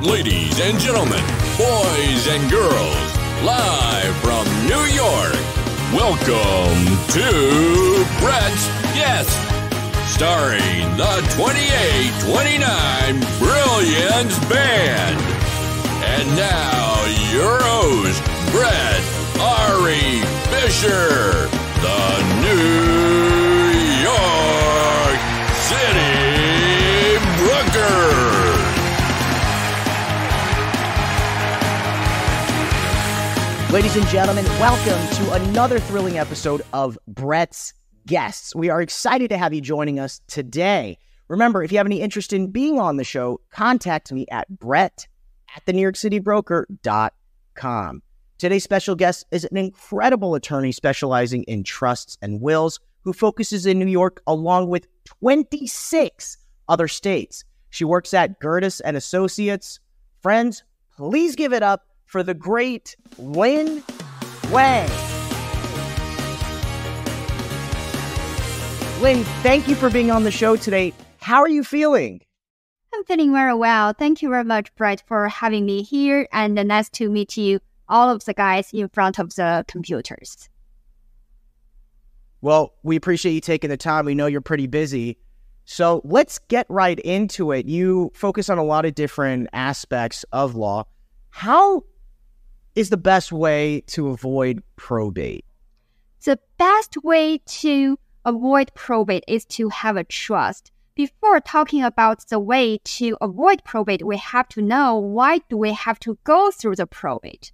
Ladies and gentlemen, boys and girls, live from New York, welcome to Brett's Guest, starring the 2829 Brilliance Band. And now, your host, Brett Ari Fischer, the New York City Brooker. Ladies and gentlemen, welcome to another thrilling episode of Brett's Guests. We are excited to have you joining us today. Remember, if you have any interest in being on the show, contact me at brett@thenewyorkcitybroker.com. Today's special guest is an incredible attorney specializing in trusts and wills who focuses in New York along with 26 other states. She works at Geerdes Associates. Friends, please give it up for the great Lin Wang. Lin, thank you for being on the show today. How are you feeling? I'm feeling very well. Thank you very much, Brett, for having me here, and nice to meet you, all of the guys in front of the computers. Well, we appreciate you taking the time. We know you're pretty busy. So let's get right into it. You focus on a lot of different aspects of law. How is the best way to avoid probate? The best way to avoid probate is to have a trust. Before talking about the way to avoid probate, we have to know, why do we have to go through the probate?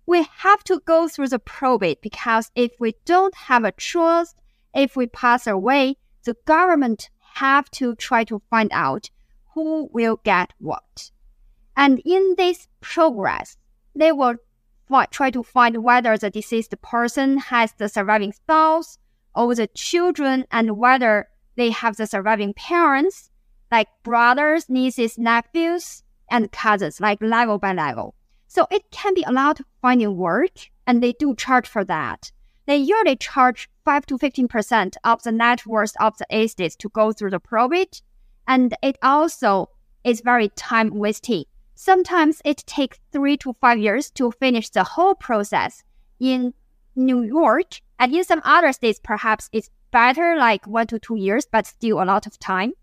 We have to go through the probate because if we don't have a trust, if we pass away, the government have to try to find out who will get what. And in this progress, they will try to find whether the deceased person has the surviving spouse or the children, and whether they have the surviving parents, like brothers, nieces, nephews, and cousins, like level by level. So it can be a lot of finding work, and they do charge for that. They usually charge 5 to 15% of the net worth of the estates to go through the probate, and it also is very time-wasting. Sometimes it takes 3 to 5 years to finish the whole process. In New York, and in some other states, perhaps it's better, like 1 to 2 years, but still a lot of time.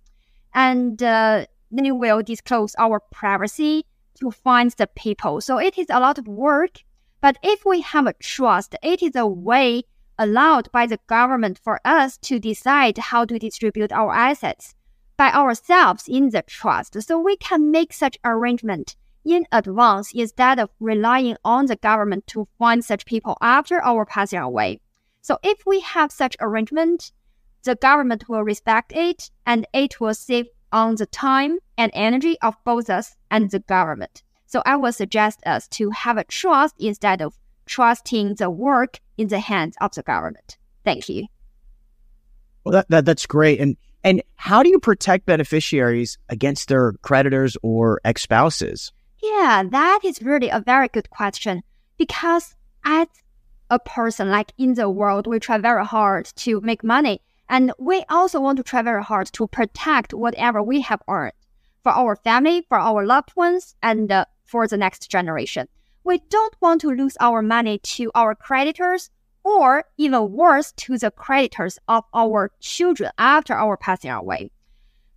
And then we will disclose our privacy to find the people. So it is a lot of work. But if we have a trust, it is a way allowed by the government for us to decide how to distribute our assets by ourselves in the trust. So we can make such arrangement in advance instead of relying on the government to find such people after our passing away. So if we have such arrangement, the government will respect it, and it will save on the time and energy of both us and the government. So I would suggest us to have a trust instead of trusting the work in the hands of the government. Thank you. Well, that's great. And how do you protect beneficiaries against their creditors or ex-spouses? Yeah, that is really a very good question, because as a person, like in the world, we try very hard to make money, and we also want to try very hard to protect whatever we have earned for our family, for our loved ones, and for the next generation. We don't want to lose our money to our creditors, or even worse, to the creditors of our children after our passing away.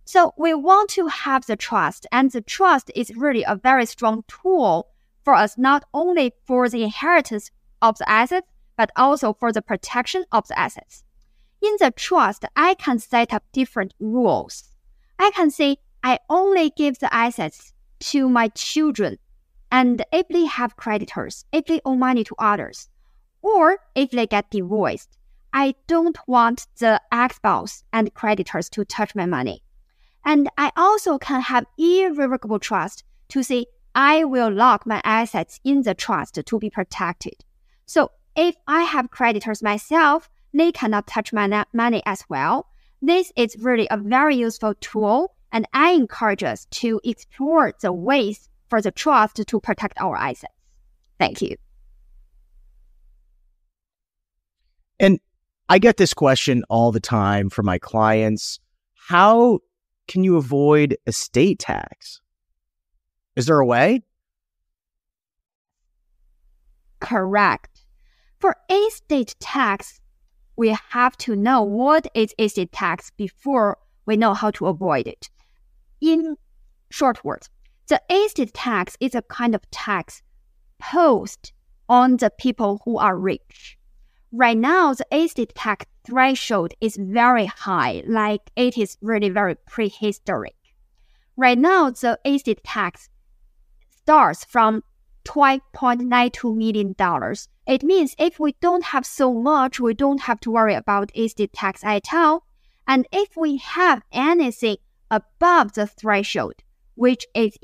So we want to have the trust, and the trust is really a very strong tool for us, not only for the inheritance of the assets, but also for the protection of the assets. In the trust, I can set up different rules. I can say I only give the assets to my children, and if they have creditors, if they owe money to others, or if they get divorced, I don't want the ex-spouse and creditors to touch my money. And I also can have irrevocable trust to say I will lock my assets in the trust to be protected. So if I have creditors myself, they cannot touch my money as well. This is really a very useful tool, and I encourage us to explore the ways for the trust to protect our assets. Thank you. And I get this question all the time from my clients. How can you avoid estate tax? Is there a way? Correct. For estate tax, we have to know what is estate tax before we know how to avoid it. In short words, the estate tax is a kind of tax posed on the people who are rich. Right now, the estate tax threshold is very high, like it is really very prehistoric. Right now, the estate tax starts from $12.92 million. It means if we don't have so much, we don't have to worry about estate tax at all. And if we have anything above the threshold, which is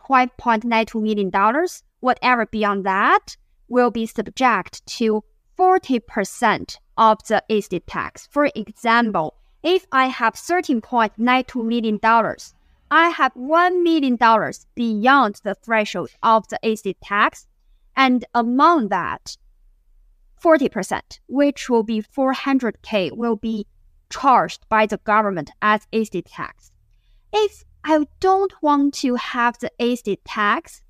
$12.92 million, whatever beyond that will be subject to 40% of the estate tax. For example, if I have $13.92 million, I have $1 million beyond the threshold of the estate tax, and among that, 40%, which will be $400K, will be charged by the government as estate tax. If I don't want to have the estate tax,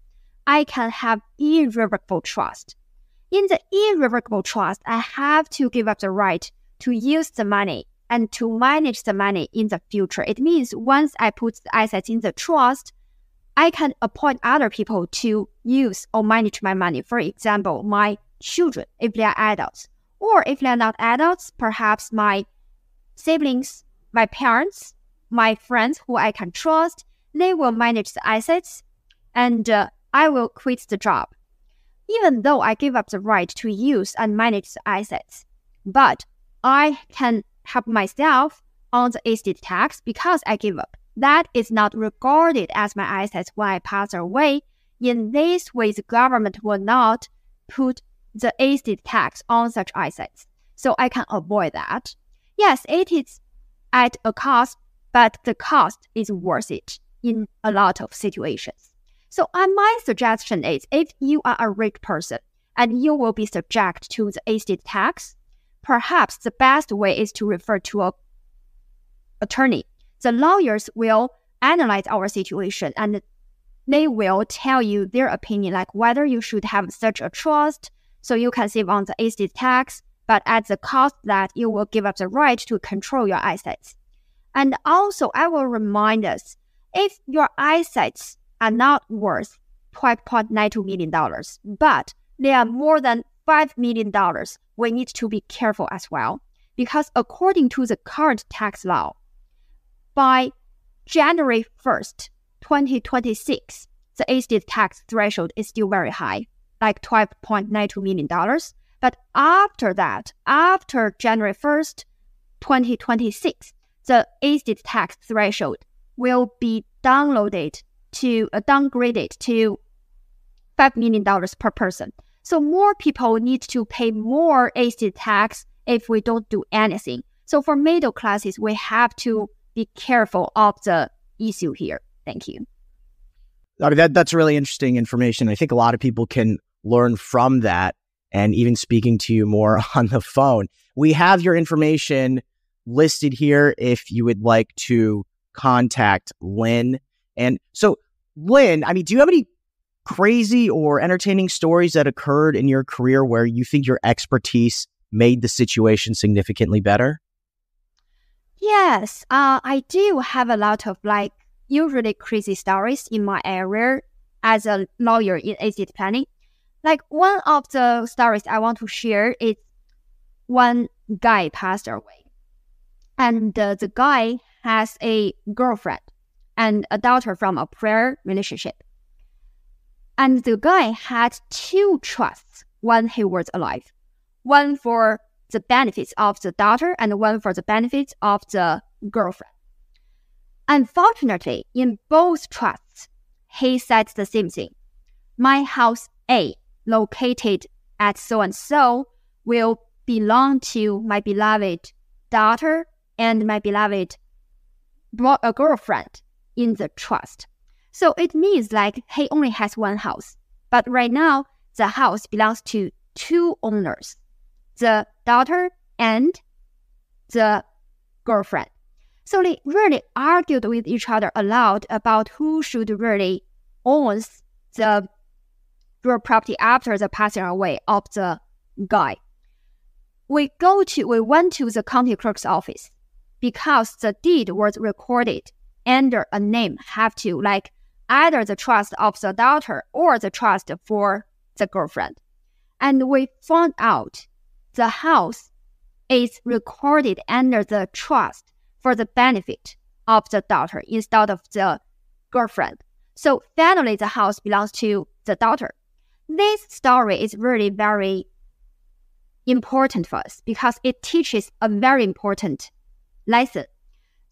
I can have irrevocable trust. In the irrevocable trust, I have to give up the right to use the money and to manage the money in the future. It means once I put the assets in the trust, I can appoint other people to use or manage my money. For example, my children, if they are adults. Or if they are not adults, perhaps my siblings, my parents, my friends who I can trust, they will manage the assets and I will quit the job. Even though I give up the right to use and manage the assets, but I can help myself on the estate tax because I give up. That is not regarded as my assets when I pass away. In this way, the government will not put the estate tax on such assets. So I can avoid that. Yes, it is at a cost, but the cost is worth it in a lot of situations. So my suggestion is if you are a rich person and you will be subject to the estate tax, perhaps the best way is to refer to an attorney. The lawyers will analyze our situation and they will tell you their opinion, like whether you should have such a trust so you can save on the estate tax, but at the cost that you will give up the right to control your assets. And also, I will remind us, if your assets are not worth $12.92 million, but they are more than $5 million, we need to be careful as well. Because according to the current tax law, by January 1st, 2026, the estate tax threshold is still very high, like $12.92 million. But after that, after January 1st, 2026, the estate tax threshold will be downgraded to $5 million per person. So more people need to pay more estate tax if we don't do anything. So for middle classes, we have to be careful of the issue here. Thank you. I mean, that's really interesting information. I think a lot of people can learn from that, and even speaking to you more on the phone. We have your information listed here if you would like to contact Lin. And so, Lin, I mean, do you have any crazy or entertaining stories that occurred in your career where you think your expertise made the situation significantly better? Yes, I do have a lot of usually crazy stories in my area as a lawyer in estate planning. Like one of the stories I want to share is one guy passed away. And the guy has a girlfriend and a daughter from a prior relationship. And the guy had two trusts when he was alive. One for the benefits of the daughter and one for the benefits of the girlfriend. Unfortunately, in both trusts, he said the same thing. My house A, located at so-and-so, will belong to my beloved daughter and my beloved girlfriend in the trust. So it means he only has one house. But right now, the house belongs to two owners, the daughter and the girlfriend. So they really argued with each other a lot about who should really owns the real property after the passing away of the guy. We went to the county clerk's office because the deed was recorded under a name have to like either the trust of the daughter or the trust for the girlfriend. And we found out the house is recorded under the trust for the benefit of the daughter instead of the girlfriend. So finally, the house belongs to the daughter. This story is really very important for us because it teaches a very important lesson.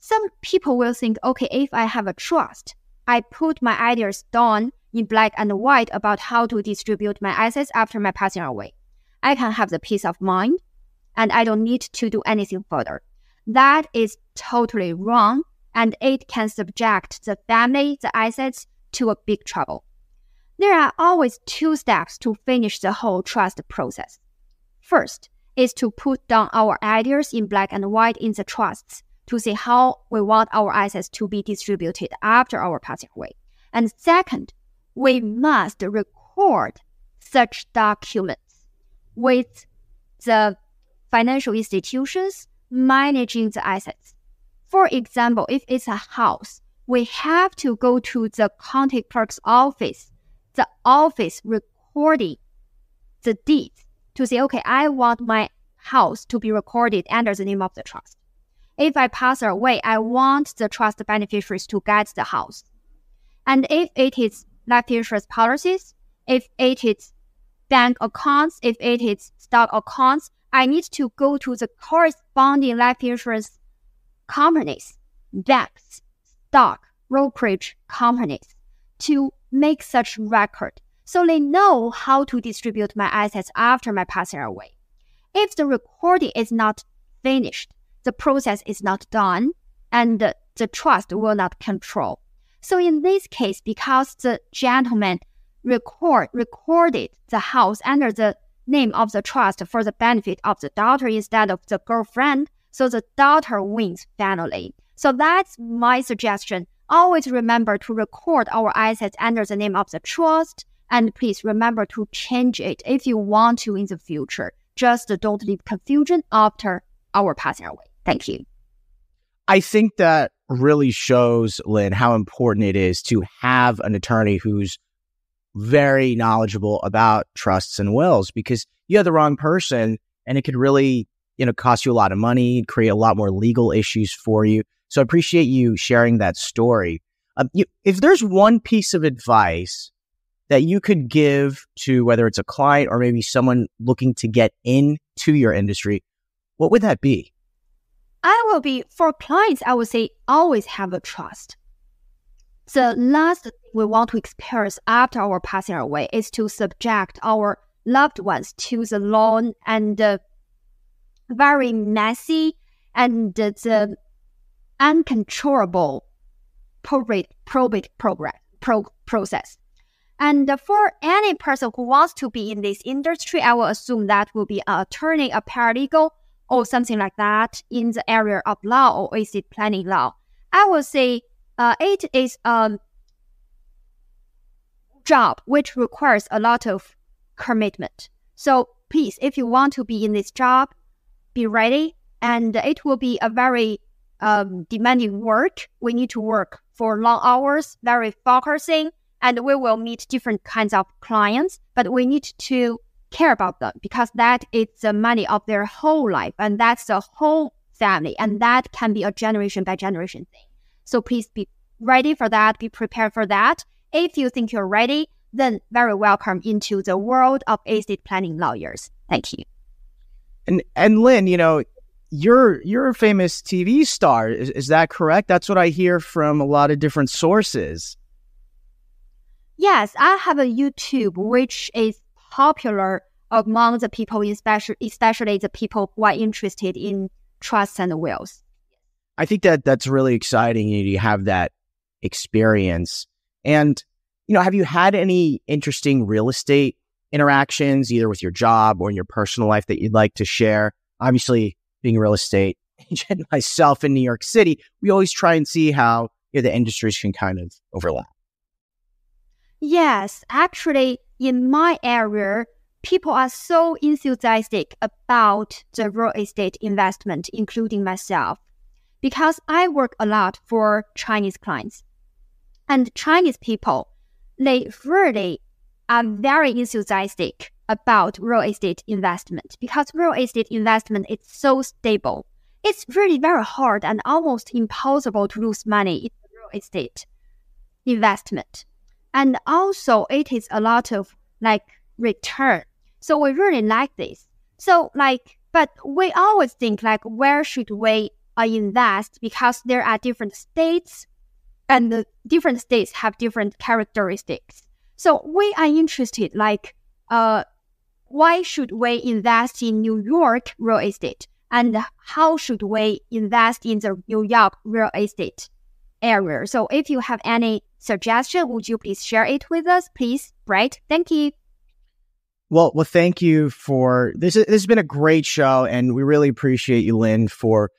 Some people will think, okay, if I have a trust, I put my ideas down in black and white about how to distribute my assets after my passing away. I can have the peace of mind and I don't need to do anything further. That is totally wrong, and it can subject the family, the assets, to a big trouble. There are always 2 steps to finish the whole trust process. First is to put down our ideas in black and white in the trusts to see how we want our assets to be distributed after our passing away. And second, we must record such documents with the financial institutions managing the assets. For example, if it's a house, we have to go to the county clerk's office, the office recording the deeds to say, okay, I want my house to be recorded under the name of the trust. If I pass away, I want the trust beneficiaries to get the house. And if it is life insurance policies, if it is bank accounts, if it is stock accounts, I need to go to the corresponding life insurance companies, banks, stock, brokerage companies to make such record so they know how to distribute my assets after my passing away. If the recording is not finished, the process is not done, and the trust will not control. So in this case, because the gentleman recorded the house under the name of the trust for the benefit of the daughter instead of the girlfriend, so the daughter wins finally. So that's my suggestion. Always remember to record our assets under the name of the trust, and please remember to change it if you want to in the future. Just don't leave confusion after our passing away. Thank you. I think that really shows, Lin, how important it is to have an attorney who's very knowledgeable about trusts and wills, because you have the wrong person and it could really, cost you a lot of money, create a lot more legal issues for you. So I appreciate you sharing that story. If there's one piece of advice that you could give to whether it's a client or maybe someone looking to get into your industry, what would that be? For clients, I would say always have a trust. The last thing we want to experience after our passing away is to subject our loved ones to the long and very messy and the uncontrollable probate process. And for any person who wants to be in this industry, I will assume that will be an attorney, a paralegal, or something like that in the area of law or estate planning law. I will say it is a job which requires a lot of commitment. So please, if you want to be in this job, be ready. And it will be a very demanding work. We need to work for long hours, very focusing, and we will meet different kinds of clients, but we need to care about them because that is the money of their whole life, and that's the whole family, and that can be a generation by generation thing. So please be ready for that, be prepared for that. If you think you're ready, then very welcome into the world of estate planning lawyers. Thank you. And Lin, you're a famous TV star. Is that correct? That's what I hear from a lot of different sources. Yes, I have a YouTube which is popular among the people, especially the people who are interested in trusts and wills. I think that's really exciting. You have that experience. And, have you had any interesting real estate interactions, either with your job or in your personal life, that you'd like to share? Obviously, being a real estate agent myself in New York City, we always try and see how the industries can kind of overlap. Yes, actually, in my area, people are so enthusiastic about the real estate investment, including myself, because I work a lot for Chinese clients. And Chinese people, they really are very enthusiastic about real estate investment because real estate investment is so stable. It's really very hard and almost impossible to lose money in real estate investment. And also it is a lot of return. So we really like this. So but we always think where should we invest, because there are different states and the different states have different characteristics. So we are interested why should we invest in New York real estate, and how should we invest in the New York real estate area? So if you have any suggestion, would you please share it with us, please? Right? Thank you. Well, thank you for this. This has been a great show, and we really appreciate you, Lin, for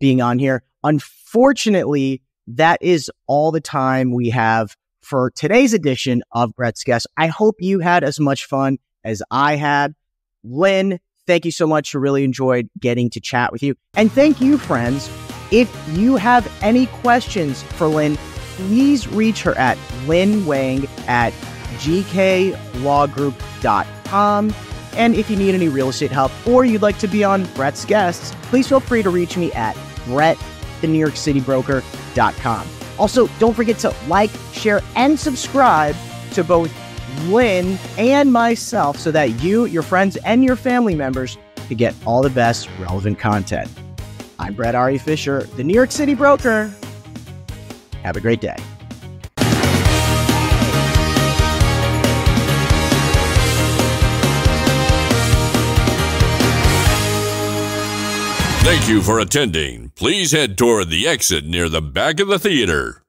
being on here. Unfortunately, that is all the time we have for today's edition of Brett's Guest. I hope you had as much fun as I had. Lin, thank you so much. I really enjoyed getting to chat with you. And thank you, friends. If you have any questions for Lin, please reach her at Lin Wang at gklawgroup.com. And if you need any real estate help or you'd like to be on Brett's Guests, please feel free to reach me at brett@thenewyorkcitybroker.com. Also, don't forget to like, share, and subscribe to both Lin and myself so that you, your friends, and your family members can get all the best relevant content. I'm Brett R.E. Fischer, the New York City Broker. Have a great day. Thank you for attending. Please head toward the exit near the back of the theater.